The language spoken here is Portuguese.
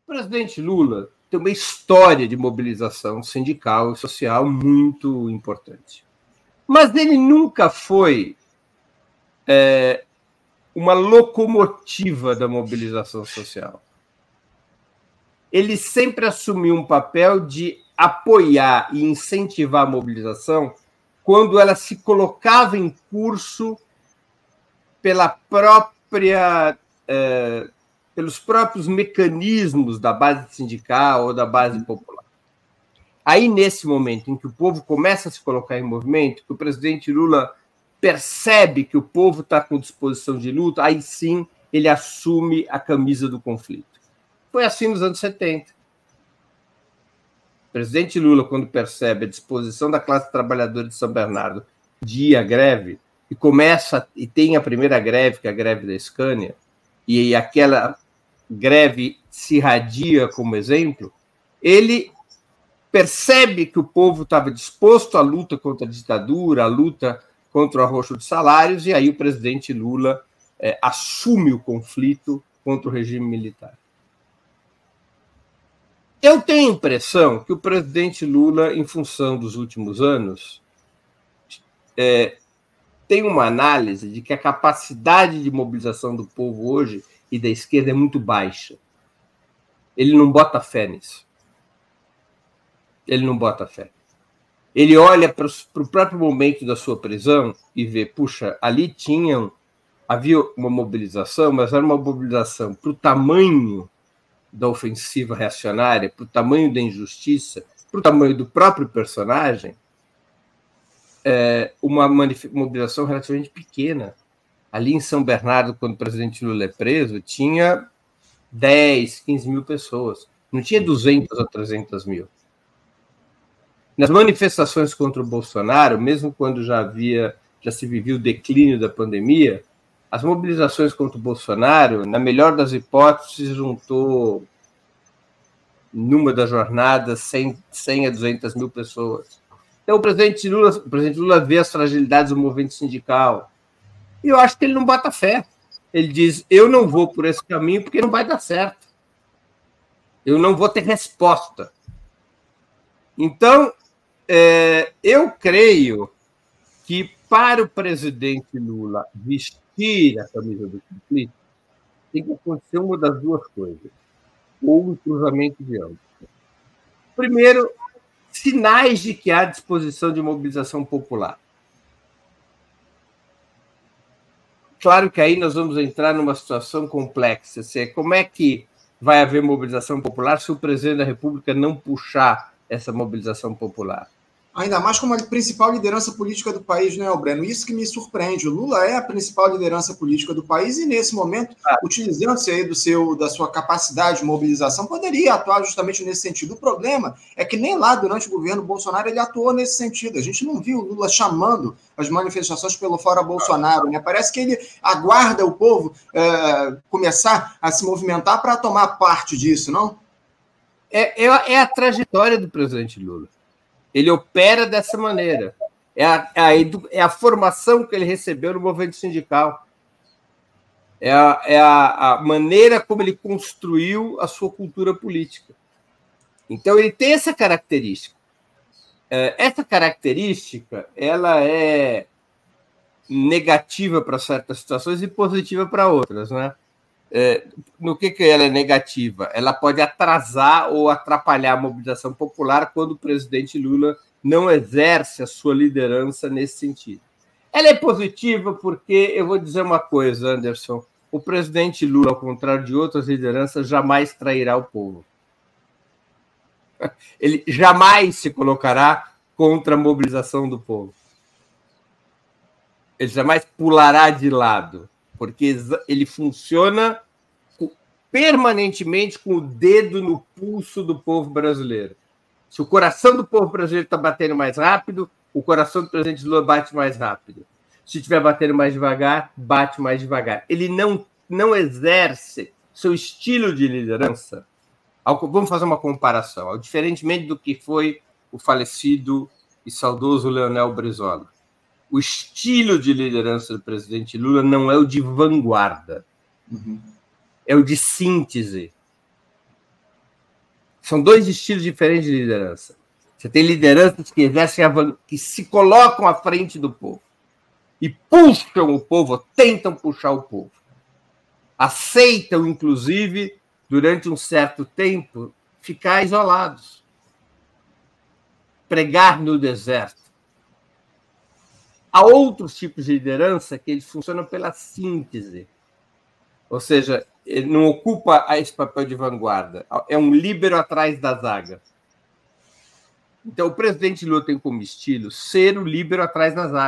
presidente Lula tem uma história de mobilização sindical e social muito importante. Mas ele nunca foi uma locomotiva da mobilização social. Ele sempre assumiu um papel de apoiar e incentivar a mobilização quando ela se colocava em curso pelos próprios mecanismos da base sindical ou da base popular. Aí, nesse momento em que o povo começa a se colocar em movimento, que o presidente Lula percebe que o povo está com disposição de luta, aí sim ele assume a camisa do conflito. Foi assim nos anos 70. O presidente Lula, quando percebe a disposição da classe trabalhadora de São Bernardo de ir à greve, e tem a primeira greve, que é a greve da Scania, e aquela greve se irradia como exemplo, ele percebe que o povo estava disposto à luta contra a ditadura, à luta contra o arroxo de salários, e aí o presidente Lula assume o conflito contra o regime militar. Eu tenho a impressão que o presidente Lula, em função dos últimos anos, tem uma análise de que a capacidade de mobilização do povo hoje e da esquerda é muito baixa. Ele não bota fé nisso. Ele não bota fé. Ele olha para o próprio momento da sua prisão e vê, puxa, ali havia uma mobilização, mas era uma mobilização para o tamanho da ofensiva reacionária, para o tamanho da injustiça, para o tamanho do próprio personagem, uma mobilização relativamente pequena. Ali em São Bernardo, quando o presidente Lula é preso, tinha 10, 15 mil pessoas. Não tinha 200 ou 300 mil. Nas manifestações contra o Bolsonaro, mesmo quando já se vivia o declínio da pandemia, as mobilizações contra o Bolsonaro, na melhor das hipóteses, juntou, numa das jornadas, 100 a 200 mil pessoas. Então, o presidente Lula vê as fragilidades do movimento sindical. E eu acho que ele não bota fé. Ele diz, eu não vou por esse caminho porque não vai dar certo. Eu não vou ter resposta. Então, eu creio que para o presidente Lula vestir a camisa do conflito, tem que acontecer uma das duas coisas, ou um cruzamento de ambos. Primeiro, sinais de que há disposição de mobilização popular. Claro que aí nós vamos entrar numa situação complexa. Como é que vai haver mobilização popular se o presidente da República não puxar essa mobilização popular? Ainda mais como a principal liderança política do país, né, Breno? Isso que me surpreende. O Lula é a principal liderança política do país e, nesse momento, utilizando-se aí da sua capacidade de mobilização, poderia atuar justamente nesse sentido. O problema é que nem lá, durante o governo Bolsonaro, ele atuou nesse sentido. A gente não viu o Lula chamando as manifestações pelo Fora Bolsonaro, né? Parece que ele aguarda o povo começar a se movimentar para tomar parte disso, não? É a trajetória do presidente Lula. Ele opera dessa maneira. É a formação que ele recebeu no movimento sindical. É a maneira como ele construiu a sua cultura política. Então, ele tem essa característica. Essa característica ela é negativa para certas situações e positiva para outras, né? No que ela é negativa? Ela pode atrasar ou atrapalhar a mobilização popular quando o presidente Lula não exerce a sua liderança nesse sentido. Ela é positiva porque, eu vou dizer uma coisa, Anderson, o presidente Lula, ao contrário de outras lideranças, jamais trairá o povo. Ele jamais se colocará contra a mobilização do povo. Ele jamais pulará de lado, porque ele funciona permanentemente com o dedo no pulso do povo brasileiro. Se o coração do povo brasileiro está batendo mais rápido, o coração do presidente Lula bate mais rápido. Se estiver batendo mais devagar, bate mais devagar. Ele não exerce seu estilo de liderança. Vamos fazer uma comparação. Diferentemente do que foi o falecido e saudoso Leonel Brizola. O estilo de liderança do presidente Lula não é o de vanguarda, é o de síntese. São dois estilos diferentes de liderança. Você tem lideranças que exercem que se colocam à frente do povo e puxam o povo, tentam puxar o povo. Aceitam, inclusive, durante um certo tempo, ficar isolados. Pregar no deserto. Há outros tipos de liderança que eles funcionam pela síntese. Ou seja, ele não ocupa esse papel de vanguarda. É um líbero atrás da zaga. Então, o presidente Lula tem como estilo ser o líbero atrás da zaga.